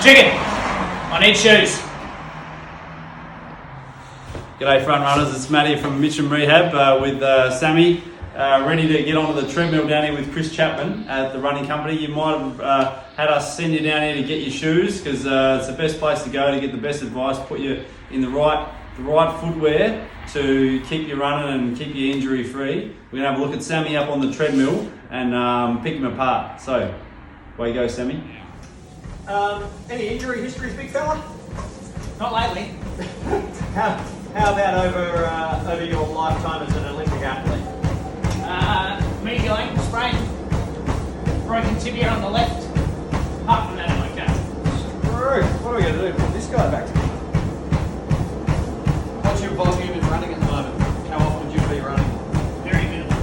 Chicken, I need shoes. G'day front runners, it's Matt here from Mitcham Rehab with Sammy, ready to get onto the treadmill down here with Chris Chapman at the running company. You might have had us send you down here to get your shoes because it's the best place to go to get the best advice, put you in the right footwear to keep you running and keep you injury free. We're going to have a look at Sammy up on the treadmill and pick him apart. So, away you go, Sammy. Any injury histories, big fella? Not lately. How about over your lifetime as an Olympic athlete? Medial ankle sprain, broken tibia on the left. Apart from that, I'm okay. Screw. What are we going to do? Put this guy back together. What's your volume in running at the moment? How often would you be running? Very minimal.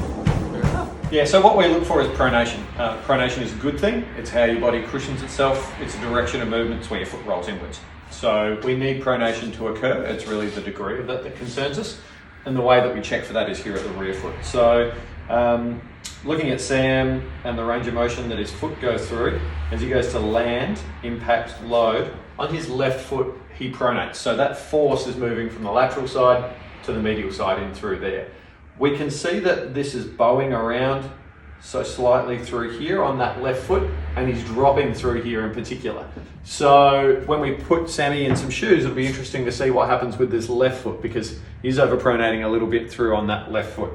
Fair enough. Yeah, so what we look for is pronation. Pronation is a good thing. It's how your body cushions itself. It's a direction of movement. It's where your foot rolls inwards. So we need pronation to occur. It's really the degree of that concerns us. And the way that we check for that is here at the rear foot. So looking at Sam and the range of motion that his foot goes through, as he goes to land, impact, load, on his left foot, he pronates. So that force is moving from the lateral side to the medial side in through there. We can see that this is bowing around so slightly through here on that left foot, and he's dropping through here in particular. So when we put Sammy in some shoes, it'll be interesting to see what happens with this left foot because he's overpronating a little bit through on that left foot.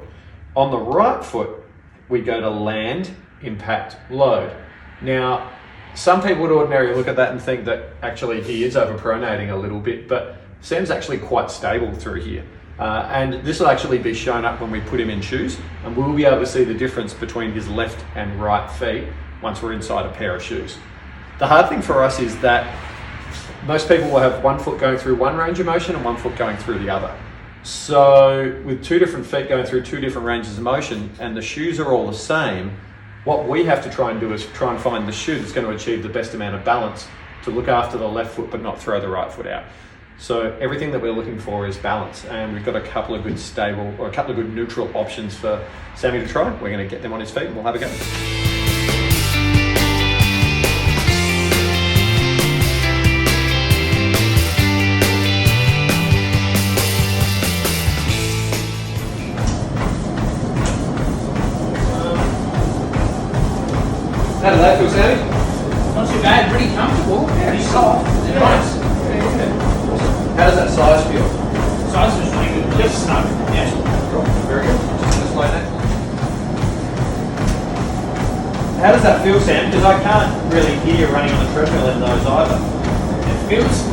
On the right foot, we go to land, impact, load. Now, some people would ordinarily look at that and think that actually he is overpronating a little bit, but Sam's actually quite stable through here. And this will actually be shown up when we put him in shoes, and we'll be able to see the difference between his left and right feet once we're inside a pair of shoes. The hard thing for us is that most people will have one foot going through one range of motion and one foot going through the other. So with two different feet going through two different ranges of motion and the shoes are all the same, what we have to try and do is try and find the shoe that's going to achieve the best amount of balance to look after the left foot but not throw the right foot out. So everything that we're looking for is balance, and we've got a couple of good stable or a couple of good neutral options for Sammy to try. We're going to get them on his feet and we'll have a go. How does that feel, Sammy? Not too bad, pretty comfortable, pretty soft, and nice. How does that size feel? Size was really good, just snug. Yeah. Cool. Very good. Just explain that. How does that feel, Sam? Because I can't really hear you running on the treadmill in those either. It feels,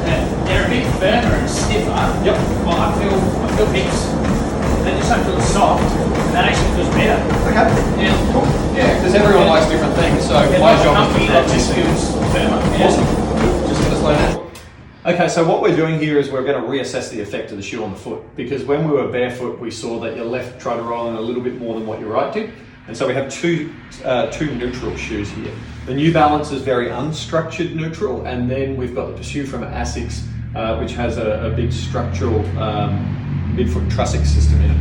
they're a bit firmer and stiffer. Yep. Well, I feel hips. They just don't feel soft. That actually feels better. Okay. Yeah. Cool. Yeah, because everyone likes different things. So my job is to that just feels firmer. Yeah. Awesome. Just going to slow down. Okay, so what we're doing here is we're going to reassess the effect of the shoe on the foot, because when we were barefoot, we saw that your left tried to roll in a little bit more than what your right did. And so we have two neutral shoes here. The New Balance is very unstructured neutral, and then we've got the Pursue from Asics, which has a big structural midfoot trussic system in it.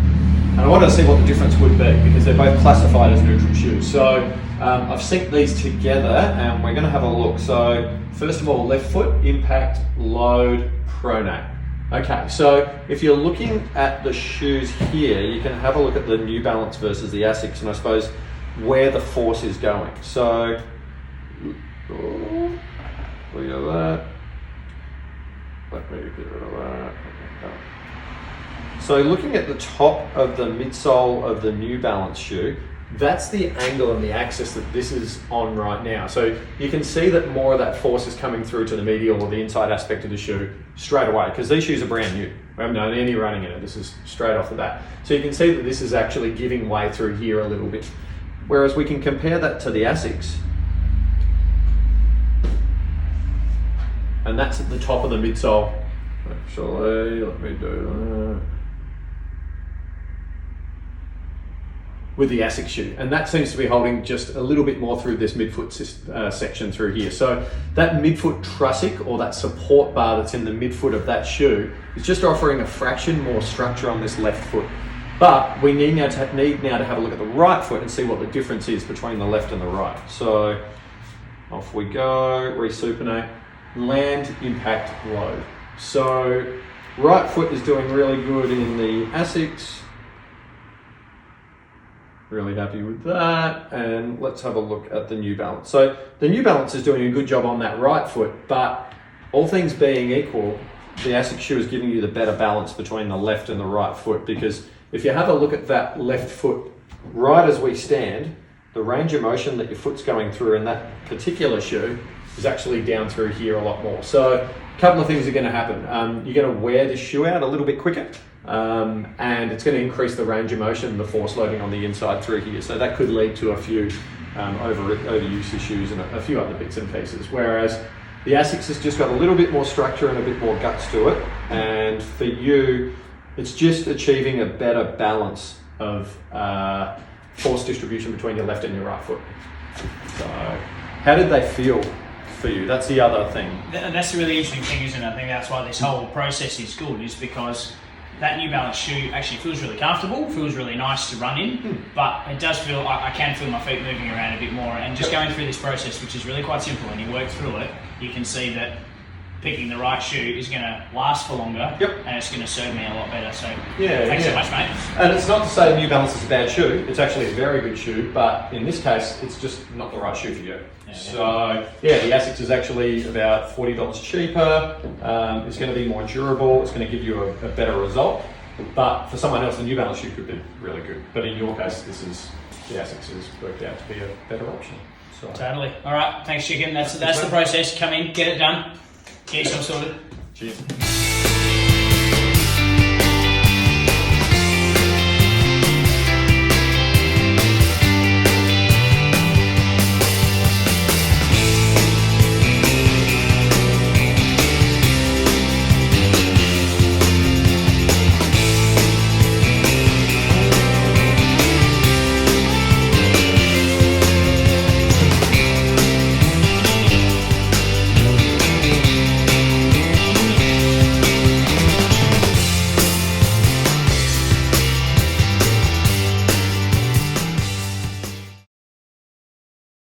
And I wanted to see what the difference would be, because they're both classified as neutral shoes. So I've synced these together and we're going to have a look. So first of all, left foot, impact, load, pronate. Okay, so if you're looking at the shoes here, you can have a look at the New Balance versus the Asics, and I suppose where the force is going. So, look at that. Let me get rid of that. So looking at the top of the midsole of the New Balance shoe, that's the angle and the axis that this is on right now. So you can see that more of that force is coming through to the medial or the inside aspect of the shoe straight away, because these shoes are brand new. We haven't done any running in it. This is straight off the bat. So you can see that this is actually giving way through here a little bit. Whereas we can compare that to the Asics, and that's at the top of the midsole. Actually, let me do that. With the Asics shoe, and that seems to be holding just a little bit more through this midfoot section through here. So that midfoot trussic, or that support bar that's in the midfoot of that shoe, is just offering a fraction more structure on this left foot. But we need now to have a look at the right foot and see what the difference is between the left and the right. So off we go, resupinate. land impact load. So right foot is doing really good in the ASICs. Really happy with that. And let's have a look at the New Balance. So the New Balance is doing a good job on that right foot, but all things being equal, the ASIC shoe is giving you the better balance between the left and the right foot, because if you have a look at that left foot right as we stand, the range of motion that your foot's going through in that particular shoe is actually down through here a lot more. So a couple of things are going to happen. You're going to wear this shoe out a little bit quicker, and it's going to increase the range of motion, the force loading on the inside through here. So that could lead to a few overuse issues and a few other bits and pieces. Whereas the ASICS has just got a little bit more structure and a bit more guts to it. And for you, it's just achieving a better balance of force distribution between your left and your right foot. So how did they feel for you? That's the other thing. And that's the really interesting thing, isn't it? I think that's why this whole process is good, is because that New Balance shoe actually feels really comfortable, feels really nice to run in, but it does feel, I can feel my feet moving around a bit more. And just going through this process, which is really quite simple, and you work through it, you can see that picking the right shoe is going to last for longer, and it's going to serve me a lot better. So thanks so much, mate. And it's not to say the New Balance is a bad shoe. It's actually a very good shoe, but in this case, it's just not the right shoe for you. So the ASICS is actually about $40 cheaper. It's going to be more durable. It's going to give you a better result. But for someone else, the New Balance shoe could be really good. But in your case, the ASICS has worked out to be a better option. So. Totally. All right. Thanks, Chicken. That's the process. Come in, get it done. Get yourself sorted. Cheers.